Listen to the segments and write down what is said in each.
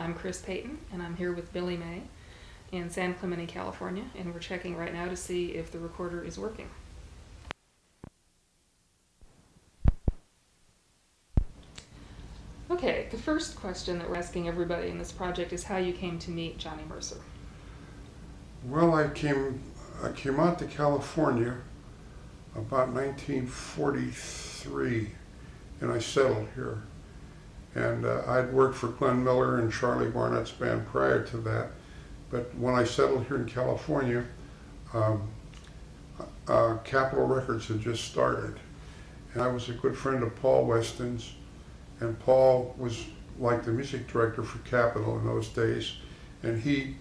I'm Chris Payton, and I'm here with Billy May in San Clemente, California, and we're checking right now to see if the recorder is working. Okay, the first question that we're asking everybody in this project is how you came to meet Johnny Mercer. Well, I came out to California about 1943, and I settled here. And I'd worked for Glenn Miller and Charlie Barnett's band prior to that. But when I settled here in California, Capitol Records had just started. And I was a good friend of Paul Weston's, and Paul was like the music director for Capitol in those days. And he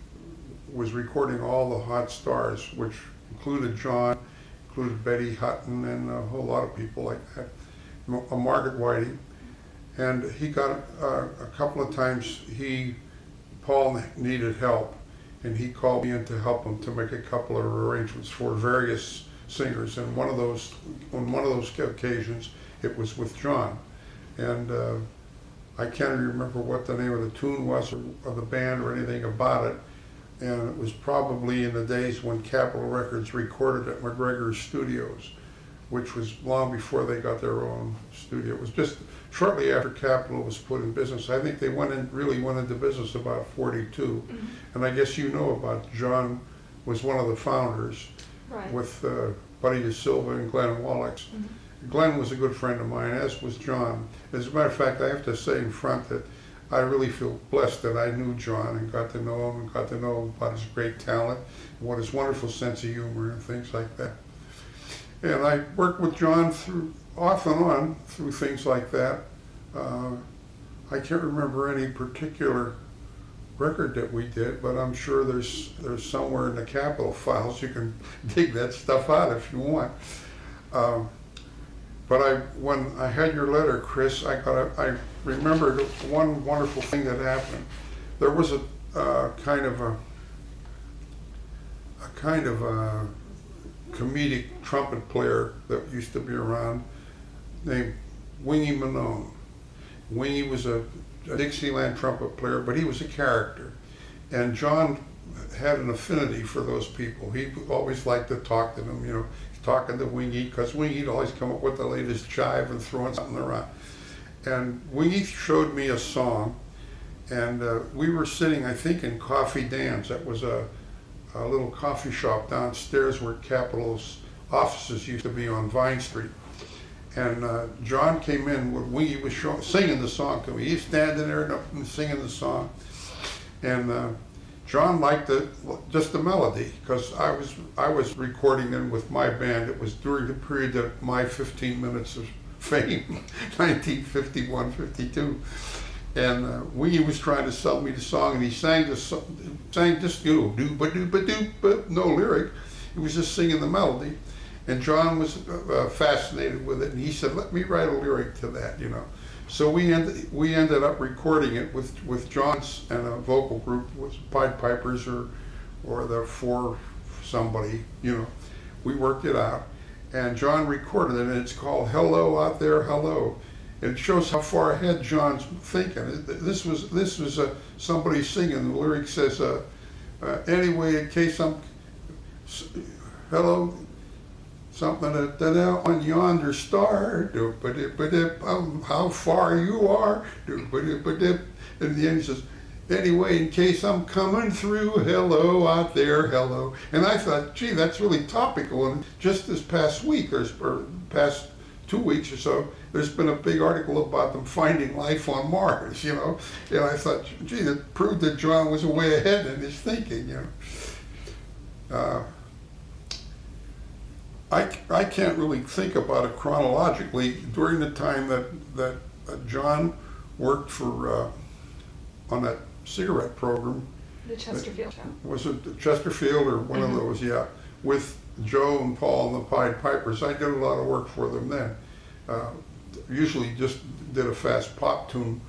was recording all the hot stars, which included John, included Betty Hutton, and a whole lot of people like that, Margaret Whiting. And he got a couple of times, Paul needed help, and he called me in to help him to make a couple of arrangements for various singers. And on one of those occasions, it was with John. And I can't remember what the name of the tune was or the band or anything about it. And it was probably in the days when Capitol Records recorded at McGregor's Studios, which was long before they got their own studio. It was just shortly after Capitol was put in business. I think they really went into business about 42. Mm-hmm. And I guess you know about John was one of the founders, Right. with Buddy DeSilva and Glenn Wallach. Mm-hmm. Glenn was a good friend of mine, as was John. As a matter of fact, I have to say in front that I really feel blessed that I knew John and got to know him and got to know about his great talent, and what his wonderful sense of humor and things like that. And I worked with John off and on through things like that. I can't remember any particular record that we did, but I'm sure there's somewhere in the Capitol files you can dig that stuff out if you want. But when I had your letter, Chris, I remembered one wonderful thing that happened. There was a kind of a comedic trumpet player that used to be around named Wingy Manone. Wingy was a Dixieland trumpet player, but he was a character. And John had an affinity for those people. He always liked to talk to them, talking to Wingy, because Wingy'd always come up with the latest jive and throwing something around. And Wingy showed me a song, and we were sitting, I think, in Coffee Dan's. That was a little coffee shop downstairs where Capitol's offices used to be on Vine Street. And John came in when Wingy was singing the song to me. He's standing there and singing the song. And John liked just the melody, because I was recording it with my band. It was during the period of my 15 minutes of fame, 1951, 52. And Wingy was trying to sell me the song, and he sang just doo-ba-doo-ba-doo-ba, no lyric. He was just singing the melody. And John was fascinated with it, and he said, "Let me write a lyric to that," So we ended up recording it with John's and a vocal group, was Pied Pipers or the Four somebody, We worked it out, and John recorded it, and it's called "Hello Out There, Hello." It shows how far ahead John's thinking. This was somebody singing. The lyric says, "Anyway, in case I'm hello." Something on yonder star, how far you are, and the end he says, "Anyway, in case I'm coming through, hello out there, hello." And I thought, gee, that's really topical. And just this past week, or past 2 weeks or so, there's been a big article about them finding life on Mars, And I thought, gee, that proved that John was way ahead in his thinking, I can't really think about it chronologically. During the time that John worked for on that cigarette program, The Chesterfield Show. Was it Chesterfield or one of those? Yeah, with Joe and Paul and the Pied Pipers. I did a lot of work for them then. Usually just did a fast pop tune.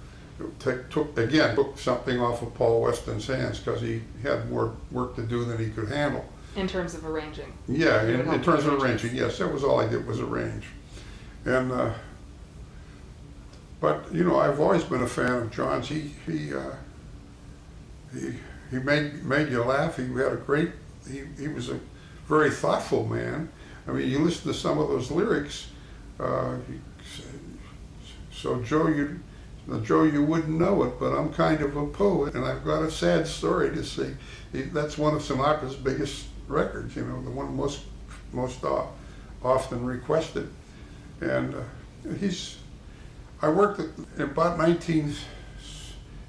Took something off of Paul Weston's hands, because he had more work to do than he could handle. In terms of arranging. Yeah, in terms of arranging, yes, that was all I did was arrange. And but I've always been a fan of John's. he made you laugh. He had a great, he was a very thoughtful man. I mean, you listen to some of those lyrics, so Joe, you wouldn't know it, but I'm kind of a poet, and I've got a sad story to say. That's one of Sinatra's biggest records, you know, the one most often requested. And I worked at about in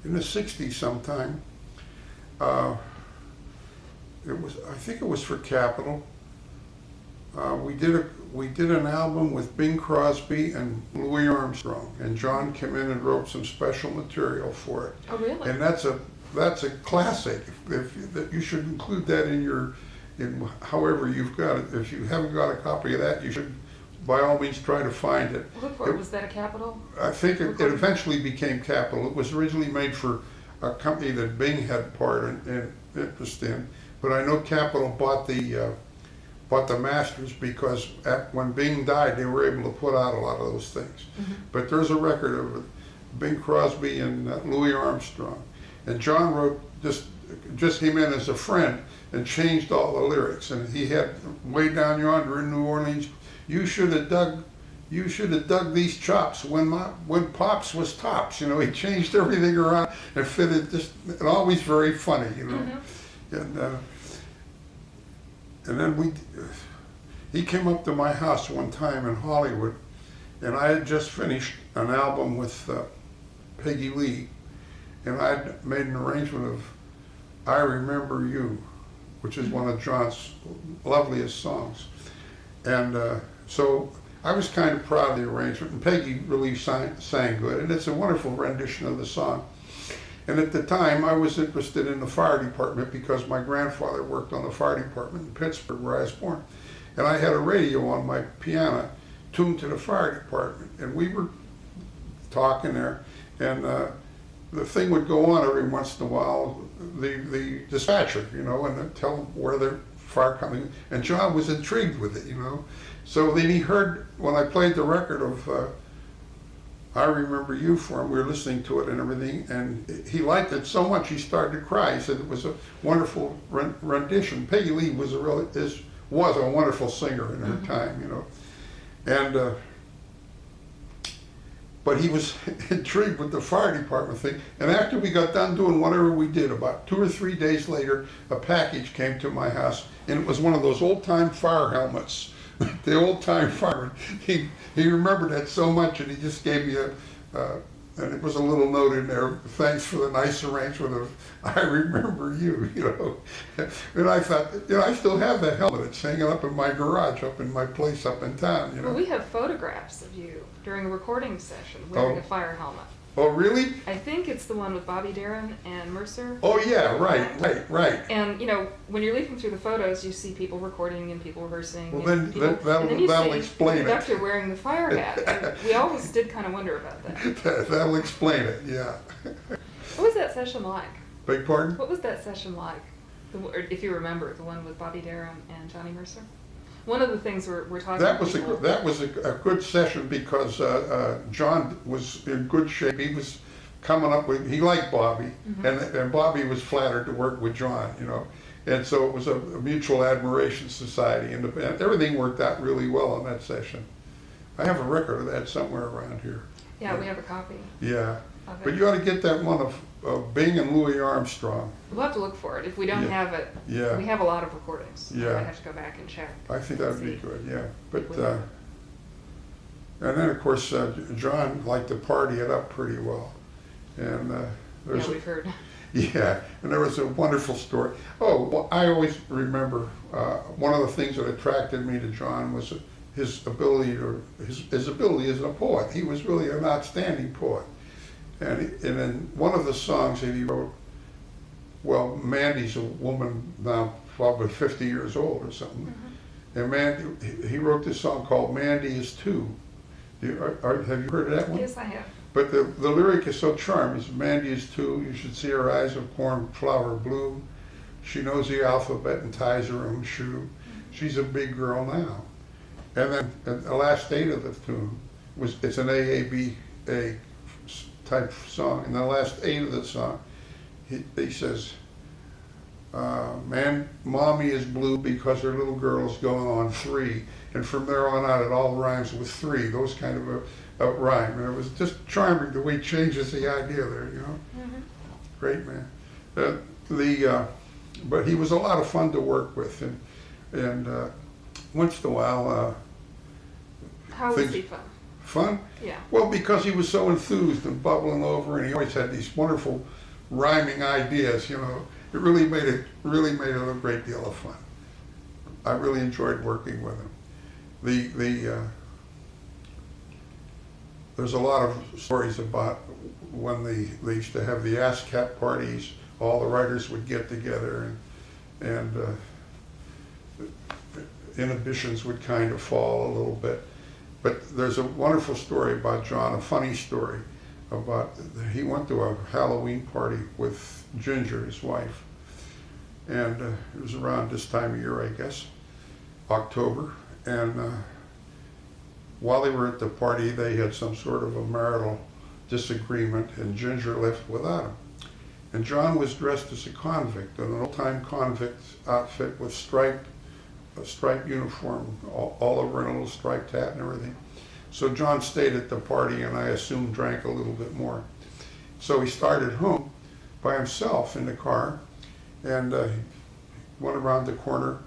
the 60s sometime. I think it was for Capitol. We did an album with Bing Crosby and Louis Armstrong, and John came in and wrote some special material for it. Oh, really? And that's a classic. That you should include that in however you've got it. If you haven't got a copy of that, you should by all means try to find it. Look for it. Was that a Capitol? I think it eventually became Capitol. It was originally made for a company that Bing had part and interest in, but I know Capitol bought the masters because when Bing died, they were able to put out a lot of those things. Mm-hmm. But there's a record of Bing Crosby and Louis Armstrong, and John wrote just came in as a friend and changed all the lyrics. And he had way down yonder in New Orleans, you should have dug these chops when Pops was tops. You know, he changed everything around and fitted and always very funny. You know, mm-hmm. And then he came up to my house one time in Hollywood, and I had just finished an album with Peggy Lee, and I had made an arrangement of I Remember You, which is one of John's loveliest songs. And so I was kind of proud of the arrangement, and Peggy really sang good, and it's a wonderful rendition of the song. And at the time, I was interested in the fire department because my grandfather worked on the fire department in Pittsburgh, where I was born. And I had a radio on my piano tuned to the fire department, and we were talking there, and the thing would go on every once in a while, the dispatcher, you know, and they'd tell him where the fire coming, and John was intrigued with it, you know. So then he heard, when I played the record of I Remember You for him, we were listening to it and everything, and he liked it so much he started to cry. He said it was a wonderful rendition. Peggy Lee was a wonderful singer in her mm-hmm. time, you know. And but he was intrigued with the fire department thing. And after we got done doing whatever we did, about 2 or 3 days later, a package came to my house, and it was one of those old-time fire helmets. The old-time fireman. He remembered that so much, and he just gave me and it was a little note in there, thanks for the nice arrangement of I Remember You, you know. And I thought, you know, I still have that helmet. It's hanging up in my garage, up in my place up in town, you know. Well, we have photographs of you during a recording session wearing a fire helmet. Oh, really? I think it's the one with Bobby Darin and Mercer. Oh, yeah, right. And, you know, when you're leafing through the photos, you see people recording and people rehearsing. Well, then that'll explain it. The conductor wearing the fire hat. And we always did kind of wonder about that. That'll explain it, yeah. What was that session like? Beg pardon? What was that session like? If you remember, the one with Bobby Darin and Johnny Mercer? One of the things we're talking about. That was a good session because John was in good shape. He was coming up with, he liked Bobby, mm-hmm. and Bobby was flattered to work with John, you know. And so it was a mutual admiration society, and everything worked out really well on that session. I have a record of that somewhere around here. Yeah, we have a copy. Yeah, but you ought to get that one of Bing and Louis Armstrong. We'll have to look for it. If we don't have it, we have a lot of recordings. Yeah. I have to go back and check. I think that would be good, yeah. But and then, of course, John liked to party it up pretty well. And we've heard. Yeah, and there was a wonderful story. Oh, well, I always remember one of the things that attracted me to John was his ability as a poet. He was really an outstanding poet. And in one of the songs that he wrote, well, Mandy's a woman now probably 50 years old or something, mm-hmm. and he wrote this song called Mandy Is Two. Have you heard of that one? Yes, I have. But the lyric is so charming. It's Mandy is two, you should see her eyes of cornflower blue. She knows the alphabet and ties her own shoe. Mm-hmm. She's a big girl now. And then the last 8 of the tune it's an AABA type song, and the last 8 of the song, he says, man, mommy is blue because her little girl's going on 3. And from there on out, it all rhymes with 3, those kind of a rhyme. And it was just charming the way he changes the idea there, you know. Mhm. Great man. But he was a lot of fun to work with. And once in a while, How was things- he fun? fun? Yeah. Well, because he was so enthused and bubbling over, and he always had these wonderful rhyming ideas, you know. It really made it a great deal of fun. I really enjoyed working with him. There's a lot of stories about when they used to have the ASCAP parties. All the writers would get together, and inhibitions would kind of fall a little bit. But there's a wonderful story about John, a funny story about he went to a Halloween party with Ginger, his wife, and it was around this time of year, I guess, October. And while they were at the party, they had some sort of a marital disagreement, and Ginger left without him. And John was dressed as a convict, in an old-time convict outfit with a striped uniform all over, and a little striped hat and everything. So John stayed at the party, and I assume drank a little bit more. So he started home by himself in the car, and went around the corner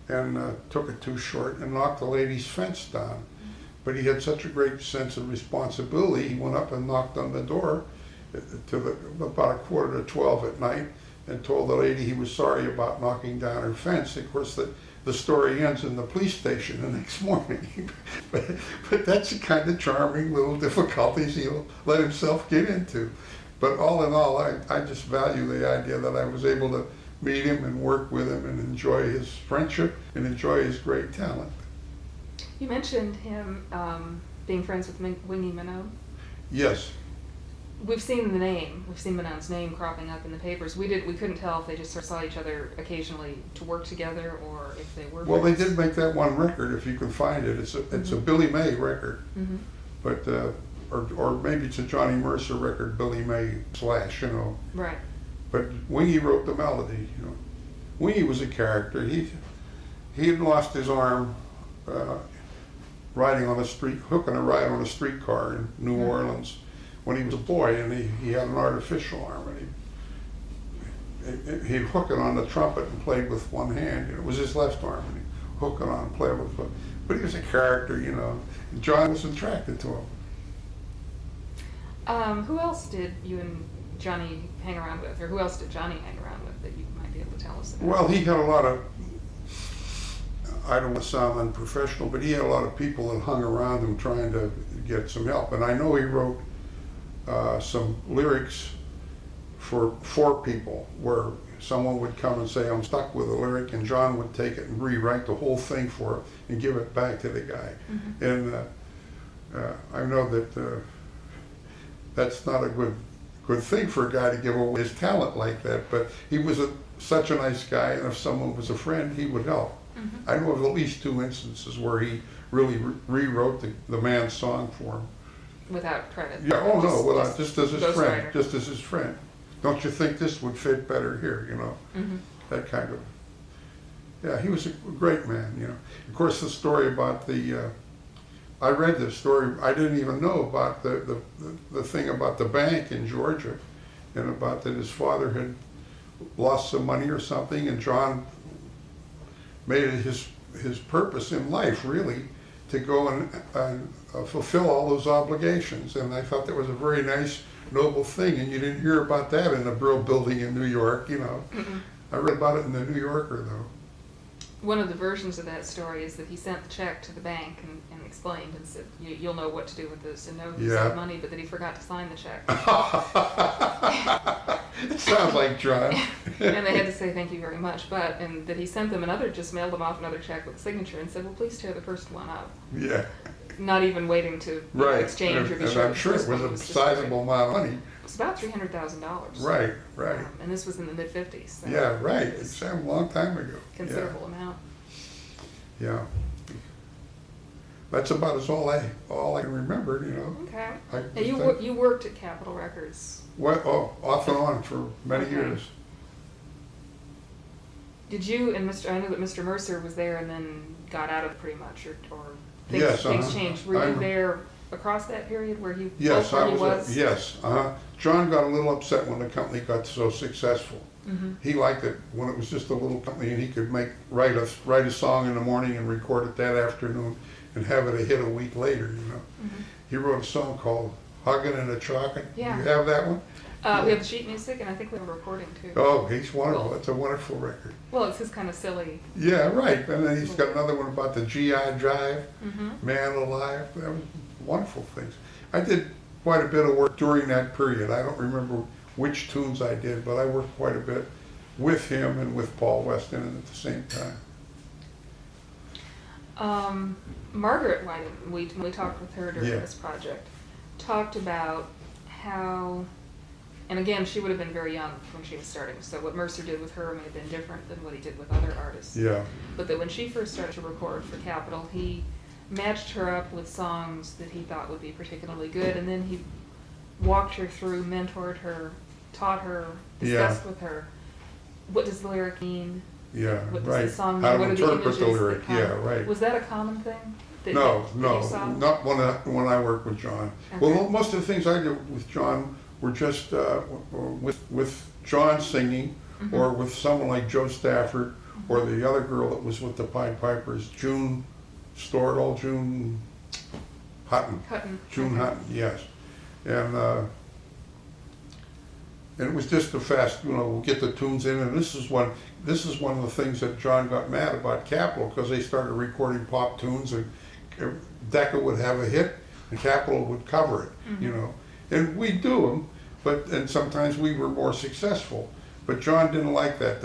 and took it too short and knocked the lady's fence down. But he had such a great sense of responsibility, he went up and knocked on the door about 11:45 at night and told the lady he was sorry about knocking down her fence. Of course, the story ends in the police station the next morning. but that's the kind of charming little difficulties he'll let himself get into. But all in all, I just value the idea that I was able to meet him and work with him and enjoy his friendship and enjoy his great talent. You mentioned him being friends with Wingy Manone. Yes. We've seen the name. We've seen Manone's name cropping up in the papers. We couldn't tell if they just sort of saw each other occasionally to work together or if they were. Well, they friends. did make that one record, if you can find it. It's a Billy May record, Mhm. but or maybe it's a Johnny Mercer record, Billy May / you know. Right. But Wingy wrote the melody. You know, Wingy was a character. He had lost his arm riding on a street, hooking a ride on a streetcar in New Orleans when he was a boy, and he had an artificial arm, and he'd hook it on the trumpet and played with one hand. You know, it was his left arm, and he'd hook it on and play with it. But he was a character, you know. And John was attracted to him. Who else did you and Johnny hang around with, or who else did Johnny hang around with that you might be able to tell us about? Well, he had a lot of, I don't want to sound unprofessional, but he had a lot of people that hung around him trying to get some help. And I know he wrote some lyrics for people where someone would come and say, I'm stuck with a lyric, and John would take it and rewrite the whole thing for it and give it back to the guy. Mhm. And I know that that's not a good thing for a guy to give away his talent like that, but he was such a nice guy, and if someone was a friend, he would help. Mhm. I know of at least 2 instances where he really rewrote the man's song for him. Without credit. Yeah, oh no, just as his friend, ghostwriter. just as his friend. Don't you think this would fit better here, you know? Mhm. That kind of, yeah, he was a great man, you know. Of course, the story about I read this story, I didn't even know about the thing about the bank in Georgia, and about that his father had lost some money or something, and John made it his purpose in life, really, to go and fulfill all those obligations. And I thought that was a very nice, noble thing, and you didn't hear about that in the Brill Building in New York, you know. Mm-mm. I read about it in the New Yorker, though. One of the versions of that story is that he sent the check to the bank and explained and said, you'll know what to do with this, and know he Yeah. sent money, but that he forgot to sign the check. It sounds like John. And they had to say thank you very much, and that he sent them just mailed them off another check with a signature and said, well, please tear the first one up. Yeah, Not even waiting to right. exchange or be And sure. I'm the sure first it was one a just sizable amount of money. It was about $300,000. Right, right. And this was in the mid-50s. So Yeah, right. it was It's a long time ago. considerable amount. Yeah. That's about all I can remember, you know. Okay. I Now, you worked at Capitol Records. off and on for many Okay. years. Did you and I know that Mr. Mercer was there and then got out of it pretty much, or things, Yes, things changed. Were you I'm- there across that period where he Yes, where I he was. Yes, John got a little upset when the company got so successful. Mm-hmm. He liked it when it was just a little company and he could write a song in the morning and record it that afternoon and have it a hit a week later, you know. Mm-hmm. He wrote a song called Huggin' and a Chalkin'. Yeah. You have that one? We have the sheet music, and I think we have a recording too. Oh, he's wonderful. Cool. It's a wonderful record. Well, it's his kind of silly. Yeah, right. And then he's got another one about the GI Drive, Mm-hmm. Man Alive. That was wonderful things. I did quite a bit of work during that period. I don't remember which tunes I did, but I worked quite a bit with him and with Paul Weston at the same time. Margaret Whiting, when we talked with her during Yeah. this project, talked about how, and again, she would have been very young when she was starting, so what Mercer did with her may have been different than what he did with other artists. Yeah, But that when she first started to record for Capitol, he matched her up with songs that he thought would be particularly good, and then he walked her through, mentored her, taught her, discussed with her, what does the lyric mean? yeah, What does right. the song mean? How to What are the interpret the images lyric, that come? yeah, right. Was that a common thing? That No, that no, you saw? not when I worked with John. Okay. Well, most of the things I did with John were just with John singing, Mhm. or with someone like Joe Stafford, or the other girl that was with the Pied Pipers, June Hutton. Hutton. June Okay. Hutton, yes. And it was just a fast, we'll get the tunes in, and this is one of the things that John got mad about Capitol, because they started recording pop tunes, and Decca would have a hit, and Capitol would cover it, Mhm. And we'd do them, and sometimes we were more successful. But John didn't like that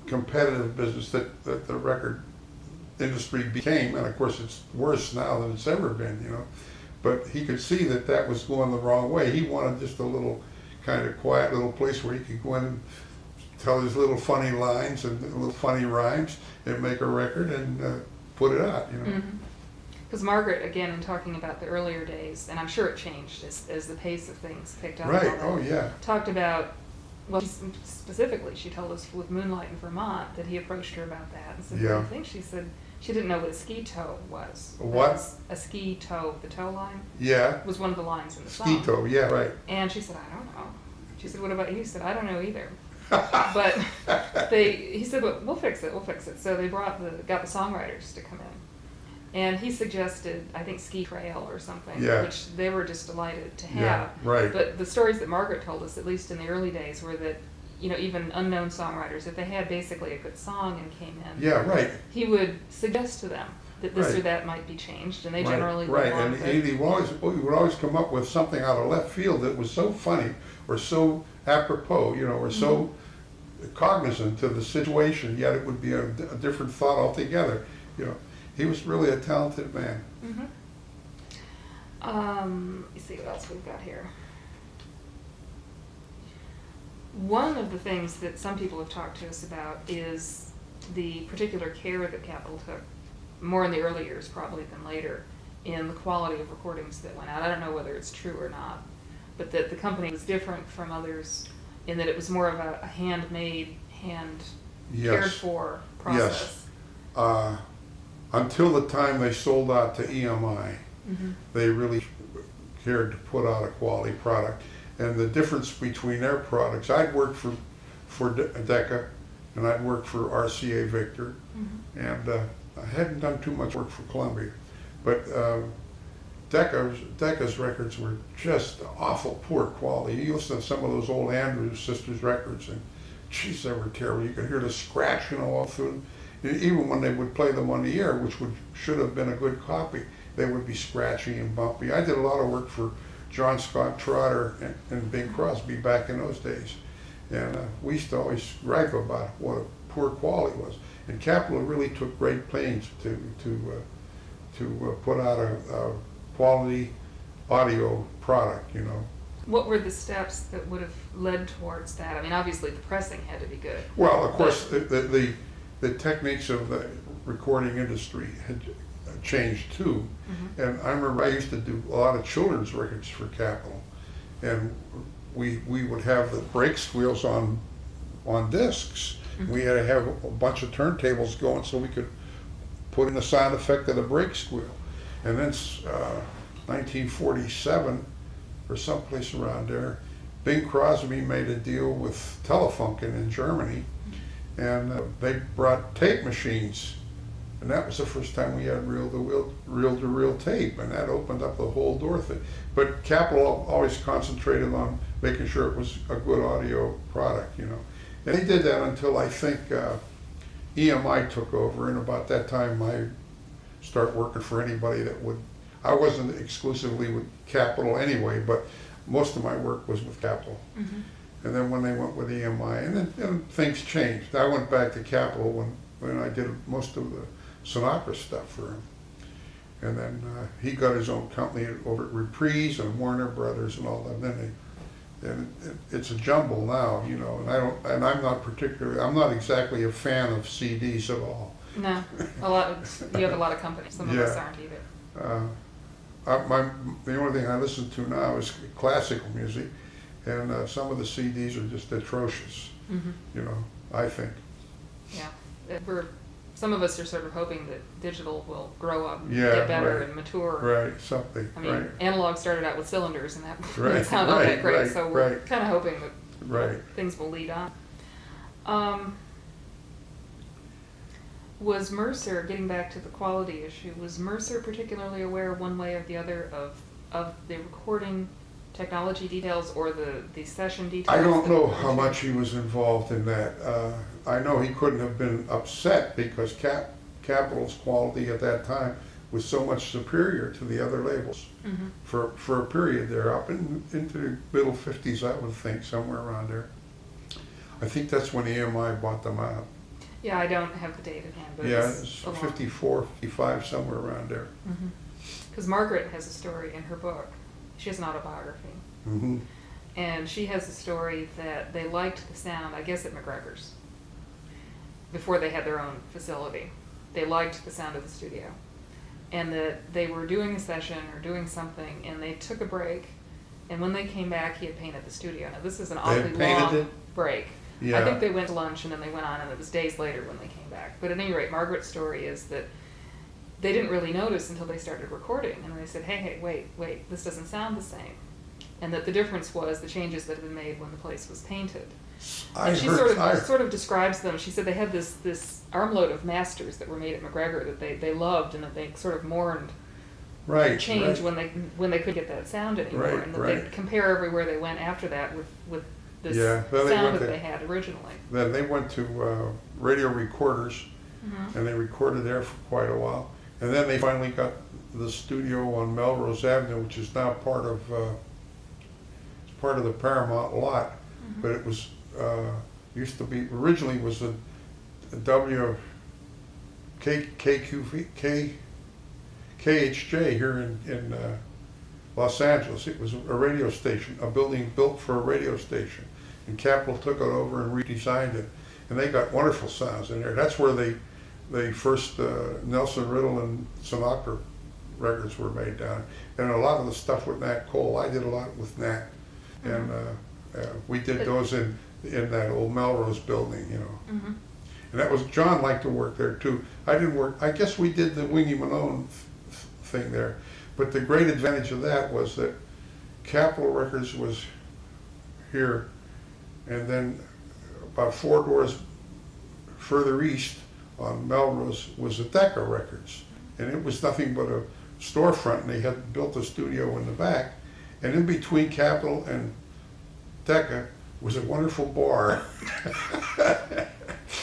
competitive business that the record industry became, and of course it's worse now than it's ever been, But he could see that was going the wrong way. He wanted just a little kind of quiet little place where he could go in and tell his little funny lines and little funny rhymes and make a record and put it out, Because Margaret, again, in talking about the earlier days, and I'm sure it changed as the pace of things picked up. and Right, all oh that, yeah, talked about, well, specifically, she told us with Moonlight in Vermont that he approached her about that and said, "What do Yeah. you think?" She said she didn't know what a ski toe was. A what? That was a ski toe, the toe line, yeah, was one of the lines in the song. Skeeto, yeah, right. And she said, "I don't know." She said, "What about you?" He said, "I don't know either." But he said, "Well, we'll fix it, we'll fix it." So they got the songwriters to come in. And he suggested, I think, Ski Trail or something, Yeah. which they were just delighted to have. Yeah, right. But the stories that Margaret told us, at least in the early days, were that, even unknown songwriters, if they had basically a good song and came in, Yeah, right. he would suggest to them that this or Right. that might be changed, and they Right, generally right, went along and with it. he would always come up with something out of left field that was so funny or so apropos, or so cognizant to the situation, yet it would be a different thought altogether. He was really a talented man. Mhm. Let me see what else we've got here. One of the things that some people have talked to us about is the particular care that Capitol took, more in the early years probably than later, in the quality of recordings that went out. I don't know whether it's true or not, but that the company was different from others in that it was more of a handmade, cared Yes, for process. until the time they sold out to EMI, Mhm. they really cared to put out a quality product. And the difference between their products, I'd worked for Decca, and I'd worked for RCA Victor, Mhm. and I hadn't done too much work for Columbia. But Decca's records were just awful poor quality. You listen to some of those old Andrews Sisters records, and geez, they were terrible. You could hear the scratch, all through them. And even when they would play them on the air, which should have been a good copy, they would be scratchy and bumpy. I did a lot of work for John Scott Trotter and Bing Crosby back in those days. And we used to always gripe about what a poor quality was. And Capitol really took great pains to put out a quality audio product, What were the steps that would have led towards that? I mean, obviously the pressing had to be good. Well, of course, the techniques of the recording industry changed too. And I remember I used to do a lot of children's records for Capitol, and we would have the brake squeals on discs. We had to have a bunch of turntables going so we could put in the sound effect of the brake squeal. And then 1947 or someplace around there, Bing Crosby made a deal with Telefunken in Germany, and they brought tape machines, and that was the first time we had reel-to-reel tape, and that opened up the whole door thing. But Capitol always concentrated on making sure it was a good audio product, you know. And they did that until I think EMI took over, and about that time I started working for anybody that would. I wasn't exclusively with Capitol anyway, but most of my work was with Capitol. And then when they went with EMI, and then things changed. I went back to Capitol when I did most of the Sinatra stuff for him. And then he got his own company over at Reprise and Warner Brothers and all that. And it's a jumble now, you know. And I'm not exactly a fan of CDs at all. No, you have a lot of companies. Some of us aren't either. The only thing I listen to now is classical music, and some of the CDs are just atrocious. You know, I think. Yeah, some of us are sort of hoping that digital will grow up, get better, and mature. Right, something. I mean, analog started out with cylinders, and that Right, sounded all that great. So we're right. kind of hoping that things will lead on. Was Mercer, getting back to the quality issue, was Mercer particularly aware one way or the other of the recording technology details or the session details? I don't know how much he was involved in that. I know he couldn't have been upset because Capitol's quality at that time was so much superior to the other labels for a period there, up into the middle 50s, I would think, somewhere around there. I think that's when EMI bought them out. Yeah, I don't have the date at hand, but it's 54, 55, somewhere around there. Because Margaret has a story in her book. She has an autobiography. And she has a story that they liked the sound, I guess, at McGregor's, before they had their own facility. They liked the sound of the studio. And that they were doing a session or doing something, and they took a break, and when they came back, he had painted the studio. Now, this is an oddly long break. Yeah. I think they went to lunch and then they went on, and it was days later when they came back. But at any rate, Margaret's story is that they didn't really notice until they started recording, and they said, hey, wait, this doesn't sound the same. And that the difference was the changes that had been made when the place was painted. And she sort of describes them. She said they had this armload of masters that were made at McGregor that they loved, and that they sort of mourned the change when they couldn't get that sound anymore. And that they'd compare everywhere they went after that with this sound that they had originally. Then they went to Radio Recorders, and they recorded there for quite a while. And then they finally got the studio on Melrose Avenue, which is now part of the Paramount lot. But it was used to be, originally was a KHJ here in Los Angeles. It was a radio station, a building built for a radio station. And Capitol took it over and redesigned it. And they got wonderful sounds in there. That's where they first, Nelson Riddle and Sinatra records were made down. And a lot of the stuff with Nat Cole, I did a lot with Nat. And we did those in that old Melrose building, you know. And that was, John liked to work there too. I didn't work, I guess we did the Wingy Malone thing there. But the great advantage of that was that Capitol Records was here, and then about 4 doors further east on Melrose was a Decca Records. And it was nothing but a storefront, and they had built a studio in the back. And in between Capitol and Decca was a wonderful bar.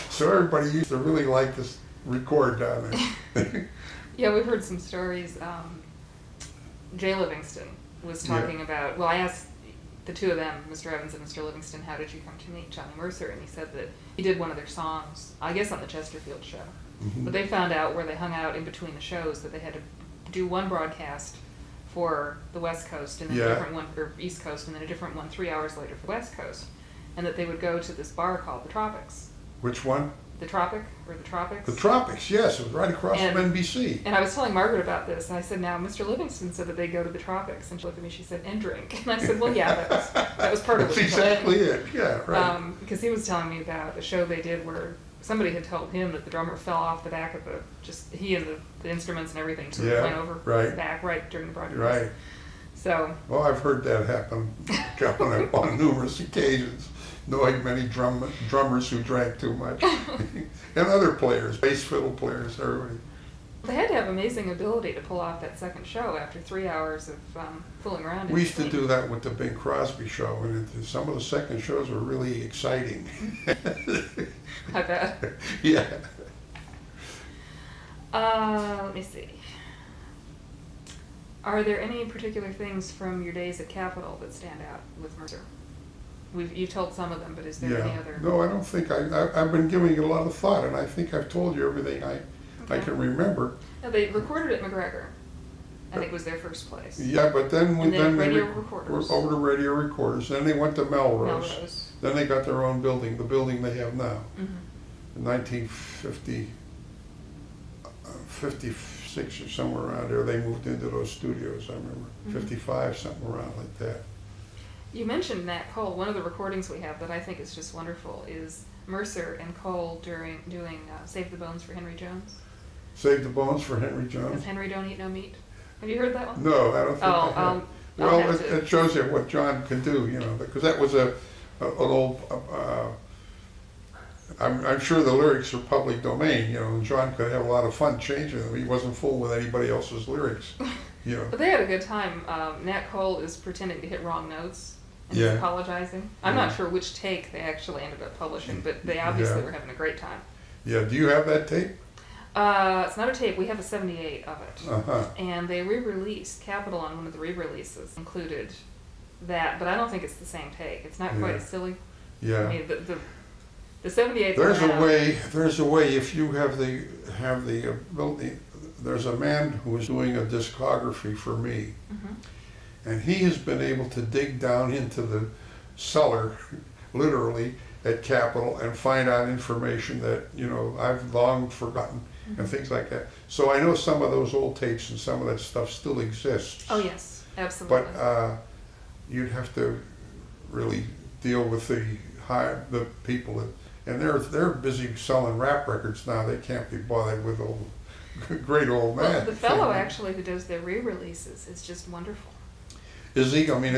So everybody used to really like to record down there. Yeah, we've heard some stories. Jay Livingston was talking about, well, I asked the two of them, Mr. Evans and Mr. Livingston, how did you come to meet Johnny Mercer? And he said that he did one of their songs, I guess on the Chesterfield show. But they found out where they hung out in between the shows that they had to do one broadcast for the West Coast and then a different one for East Coast and then a different one 3 hours later for West Coast. And that they would go to this bar called the Tropics. Which one? the Tropic or the Tropics. The Tropics, yes, it was right across from NBC. And I was telling Margaret about this, and I said, now, Mr. Livingston said that they go to the Tropics. And she looked at me, she said, and drink. And I said, well, yeah, that was part of That's it. exactly it, yeah, right. Because he was telling me about a show they did where somebody had told him that the drummer fell off the back of he and the instruments and everything sort of went over right. back right during the broadcast. Right. So. Well, I've heard that happen on numerous occasions, knowing many drummers who drank too much. And other players, bass fiddle players, everybody. They had to have amazing ability to pull off that second show after 3 hours of fooling around. We used to do that with the Bing Crosby show, and some of the second shows were really exciting. I bet. Yeah. Let me see. Are there any particular things from your days at Capitol that stand out with Mercer? You've told some of them, but is there any other? No, I don't think I've been giving it a lot of thought, and I think I've told you everything I can remember. No, they recorded at McGregor. I think was their first place. Yeah, but then radio they recorders. were over to radio recorders. Then they went to Melrose. Melrose. Then they got their own building, the building they have now. Mm-hmm. In 1956 or somewhere around there, they moved into those studios. I remember 55, something around like that. You mentioned Nat Cole. One of the recordings we have that I think is just wonderful is Mercer and Cole doing "Save the Bones" for Henry Jones. Save the Bones for Henry Jones. Because Henry don't eat no meat. Have you heard that one? No, I don't think I have. I'll Well, have to. it shows you what John can do, because that was an old. I'm sure the lyrics are public domain, and John could have a lot of fun changing them. He wasn't fooled with anybody else's lyrics, But they had a good time. Nat Cole is pretending to hit wrong notes and he's apologizing. I'm not sure which take they actually ended up publishing, but they obviously were having a great time. Yeah, do you have that tape? It's not a tape. We have a 78 of it. Uh-huh. And they re-released, Capitol on one of the re-releases included that, but I don't think it's the same take. It's not quite as silly. Yeah. I mean, the 78. There's a way if you have the ability. There's a man who is doing a discography for me, and he has been able to dig down into the cellar, literally, at Capitol and find out information that I've long forgotten and things like that. So I know some of those old tapes and some of that stuff still exists. Oh yes, absolutely. But you'd have to really deal with the people that, and they're busy selling rap records now. They can't be bothered with great old man. Well, the fellow actually who does their re-releases is just wonderful. Is he? I mean,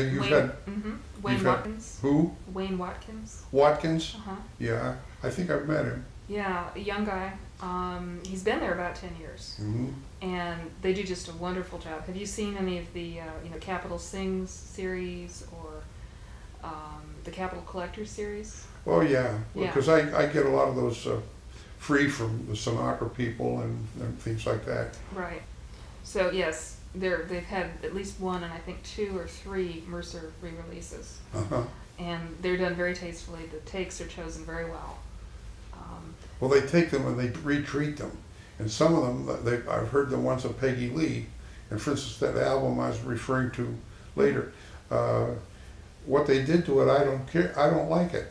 Wayne Watkins. Who? Wayne Watkins. Watkins? Uh-huh. Yeah, I think I've met him. Yeah, a young guy. He's been there about 10 years. Mm-hmm. And they do just a wonderful job. Have you seen any of the Capitol Sings series or the Capitol Collectors series? Oh yeah, because I get a lot of those free from the Sinatra people and things like that. Right. So yes, they've had at least one and I think 2 or 3 Mercer re-releases. Uh-huh. And they're done very tastefully. The takes are chosen very well. Well, they take them and they retreat them. And some of them, I've heard the ones of Peggy Lee, and for instance, that album I was referring to later, what they did to it, I don't care. I don't like it.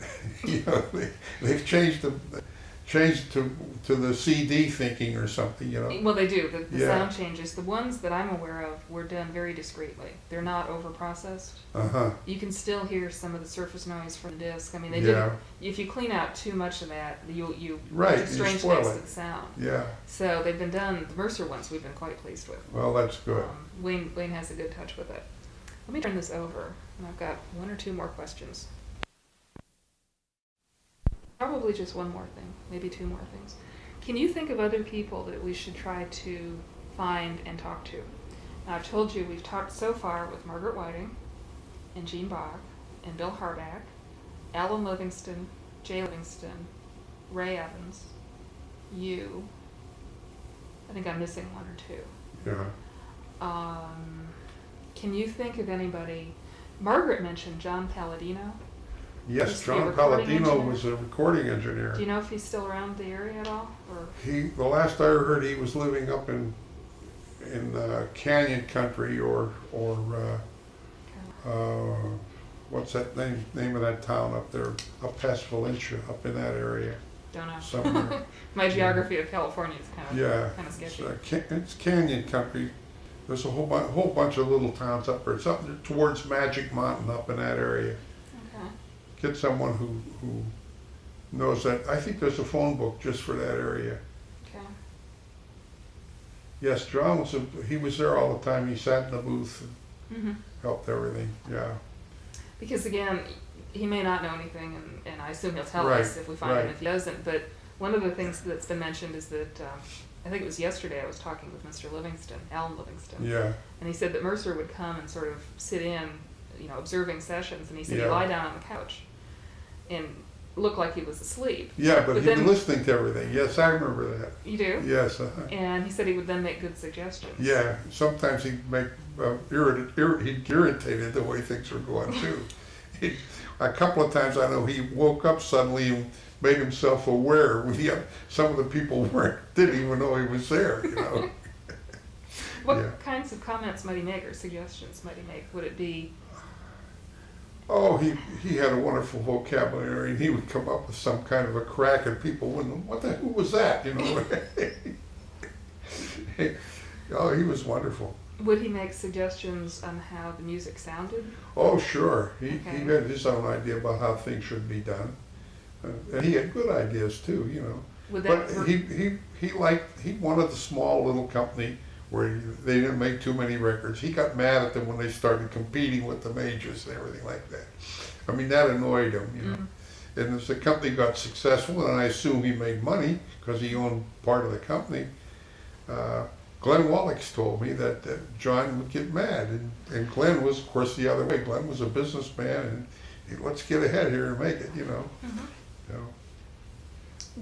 They've changed to the CD thinking or something. Well, they do. The sound changes. The ones that I'm aware of were done very discreetly. They're not over-processed. Uh-huh. You can still hear some of the surface noise from the disc. I mean, they didn't. If you clean out too much of that, you right, strange spoil mix it. of the sound. Yeah. So they've been done. The Mercer ones we've been quite pleased with. Well, that's good. Wayne has a good touch with it. Let me turn this over, and I've got 1 or 2 more questions. Probably just one more thing, maybe 2 more things. Can you think of other people that we should try to find and talk to? Now, I've told you we've talked so far with Margaret Whiting and Gene Bach and Bill Harback, Alan Livingston, Jay Livingston, Ray Evans, you. I think I'm missing 1 or 2. Yeah. Can you think of anybody? Margaret mentioned John Palladino. Yes, John Palladino was a recording engineer. Do you know if he's still around the area at all? Or? The last I heard, he was living up in Canyon Country or what's that name of that town up there, up past Valencia, up in that area. don't know. somewhere. My geography of California is kind of Yeah, sketchy. it's canyon country. There's a whole bunch of little towns up there. It's up towards Magic Mountain, up in that area. Okay. Get someone who knows that. I think there's a phone book just for that area. Okay. Yes, John he was there all the time. He sat in the booth and Hmm. helped everything. Yeah. Because again, he may not know anything, and I assume he'll tell Right, us if we find him right. if he doesn't. But one of the things that's been mentioned is that I think it was yesterday I was talking with Mr. Livingston, Alan Livingston, Yeah. and he said that Mercer would come and sort of sit in, observing sessions, and he said Yeah. he'd lie down on the couch and look like he was asleep. Yeah, but he'd then been listening to everything. Yes, I remember that. You do? Yes. And he said he would then make good suggestions. Yeah. Sometimes he'd make he'd irritated the way things were going too. A couple of times I know he woke up suddenly and made himself aware. Some of the people didn't even know he was there. What Yeah. kinds of comments might he make or suggestions might he make? Would it be, Oh, he had a wonderful vocabulary, and he would come up with some kind of a crack, and people wouldn't. Who was that? Oh, he was wonderful. would he make suggestions on how the music sounded? Oh, sure. He Okay. had his own idea about how things should be done, and he had good ideas too. Would that But he wanted the small little company where they didn't make too many records. He got mad at them when they started competing with the majors and everything like that. I mean, that annoyed him. And as the company got successful, and I assume he made money because he owned part of the company, Glenn Wallach told me that John would get mad. And Glenn was, of course, the other way. Glenn was a businessman, and let's get ahead here and make it,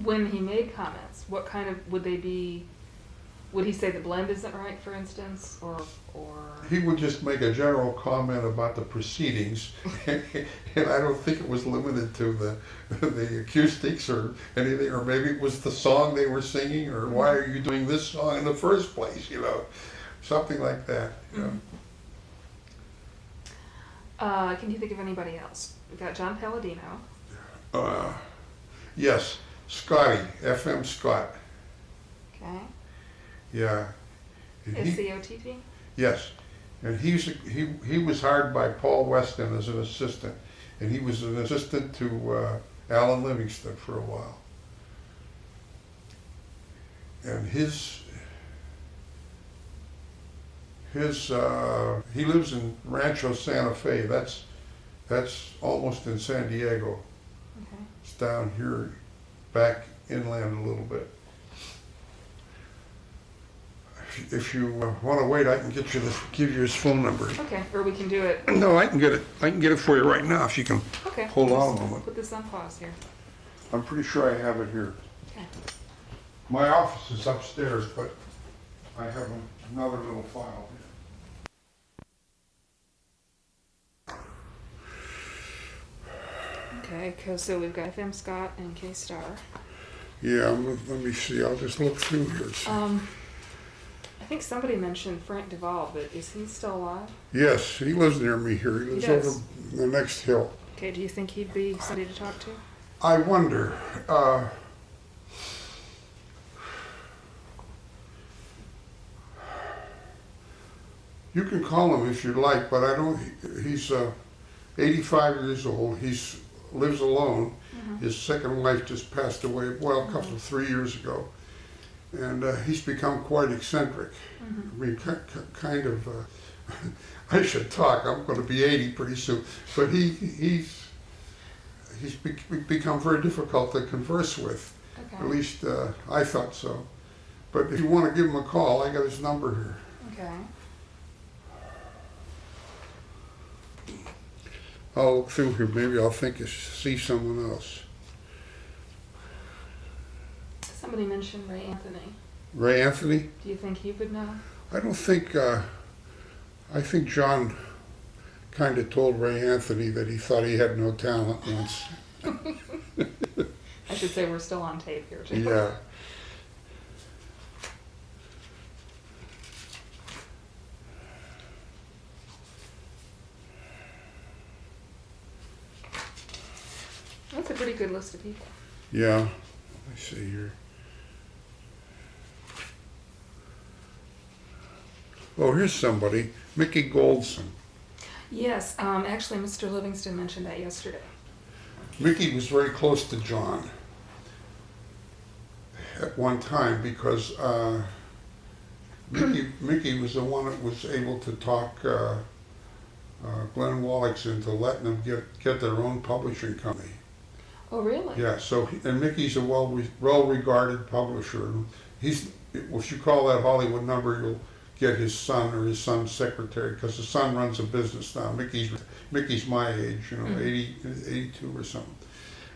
When he made comments, what kind of, would they be, would he say the blend isn't right, for instance, or? He would just make a general comment about the proceedings, and I don't think it was limited to the acoustics or anything, or maybe it was the song they were singing, or why are you doing this song in the first place, something like that. Can you think of anybody else? We've got John Palladino. Yes, Scotty, FM Scott. Okay. Yeah. And SCOTT? Yes, and he was hired by Paul Weston as an assistant, and he was an assistant to Alan Livingston for a while. And he lives in Rancho Santa Fe. That's almost in San Diego. Okay. It's down here, back inland a little bit. If you want to wait, I can give you his phone number. Okay, or we can do it. No, I can get it. I can get it for you right now if you can Okay. hold on a moment. Put this on pause here. I'm pretty sure I have it here. Okay. My office is upstairs, but I have another little file here. Okay, so we've got FM Scott and K-Star. Yeah, let me see. I'll just look through here. I think somebody mentioned Frank Duvall, but is he still alive? Yes, he lives near me here. He lives does. over the next hill. Okay, do you think he'd be somebody to talk to? I wonder. You can call him if you'd like, but I don't. He's 85 years old. He's lives alone. His second wife just passed away. Well, 3 years ago, and he's become quite eccentric. I mean, kind of. I should talk. I'm going to be 80 pretty soon, but he's become very difficult to converse with. Okay. At least I thought so. But if you want to give him a call, I got his number here. Okay. I'll look through here. Maybe I'll see someone else. Somebody mentioned Ray Anthony. Ray Anthony? Do you think he would know? I don't think. I think John kind of told Ray Anthony that he thought he had no talent once. I should say we're still on tape here, too. Yeah. That's a pretty good list of people. Yeah. I see here. Oh, here's somebody, Mickey Goldson. Yes, actually, Mr. Livingston mentioned that yesterday. Mickey was very close to John at one time because Mickey was the one that was able to talk Glenn Wallach into letting them get their own publishing company. Oh, really? Yeah, so, and Mickey's a well-regarded publisher. He's, if you call that Hollywood number, you'll get his son or his son's secretary, because the son runs a business now. Mickey's my age, you know, 80, 82 or something.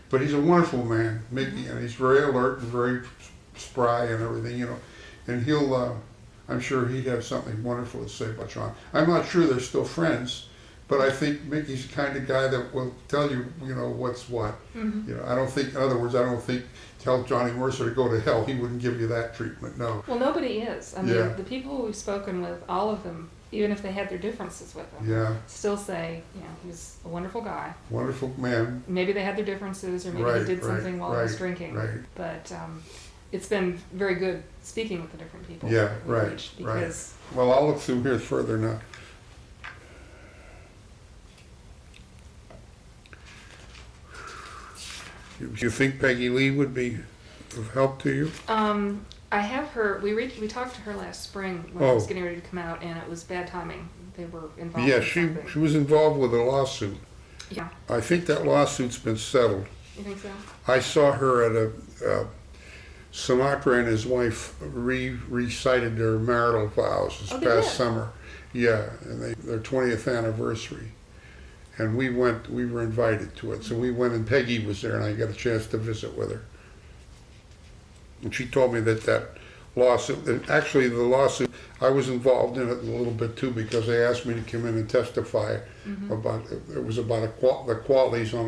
But he's a wonderful man, Mickey, and he's very alert and very spry and everything, you know. And he'll, I'm sure he'd have something wonderful to say about John. I'm not sure they're still friends, but I think Mickey's the kind of guy that will tell you, you know, what's what. You know, I don't think, in other words, I don't think tell Johnny Mercer to go to hell. He wouldn't give you that treatment, no. Well, nobody is. I mean, Yeah. the people we've spoken with, all of them, even if they had their differences with him, Yeah, still say, you know, he's a wonderful guy. wonderful man. Maybe they had their differences, or maybe Right, he did right, something while he was right, drinking. right. But it's been very good speaking with the different people. Yeah, that we've right, reached, right. because Well, I'll look through here further now. You think Peggy Lee would be of help to you? I have her. We talked to her last spring when I was Oh. getting ready to come out, and it was bad timing. They were involved. Yeah, in she something. was involved with a lawsuit. Yeah, I think that lawsuit's been settled. you think so? I saw her at a, Sinatra and his wife recited their marital vows this Oh, they past did? summer. Yeah, and their 20th anniversary. And we were invited to it. So we went, and Peggy was there, and I got a chance to visit with her. And she told me that lawsuit, and actually the lawsuit, I was involved in it a little bit too, because they asked me to come in and testify about, it was about the qualities on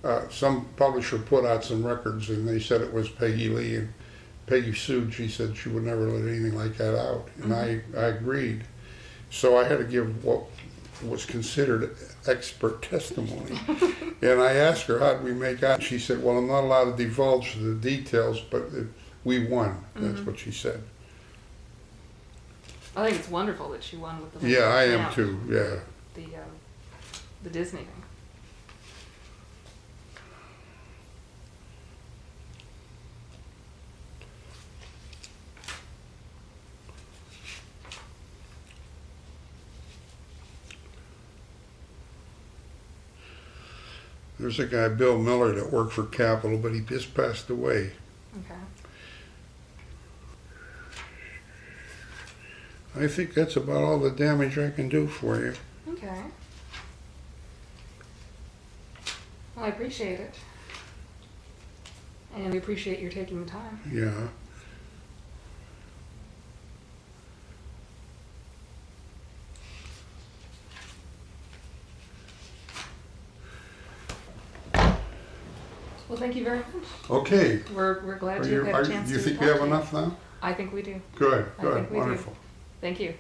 her, some publisher put out some records, and they said it was Peggy Lee, and Peggy sued. She said she would never let anything like that out, and I agreed. So I had to give what was considered expert testimony. And I asked her, how did we make out? She said, well, I'm not allowed to divulge the details, but we won. That's what she said. I think it's wonderful that she won with the. Yeah, I am Lamp, too, yeah. The Disney thing. There's a guy, Bill Miller, that worked for Capitol, but he just passed away. Okay. I think that's about all the damage I can do for you. Okay. Well, I appreciate it. And we appreciate your taking the time. Yeah. Well, thank you very much. Okay. We're glad you had a chance Do you to think talk we have to you. enough now? I think we do. Good, I good, think we do. wonderful. Thank you.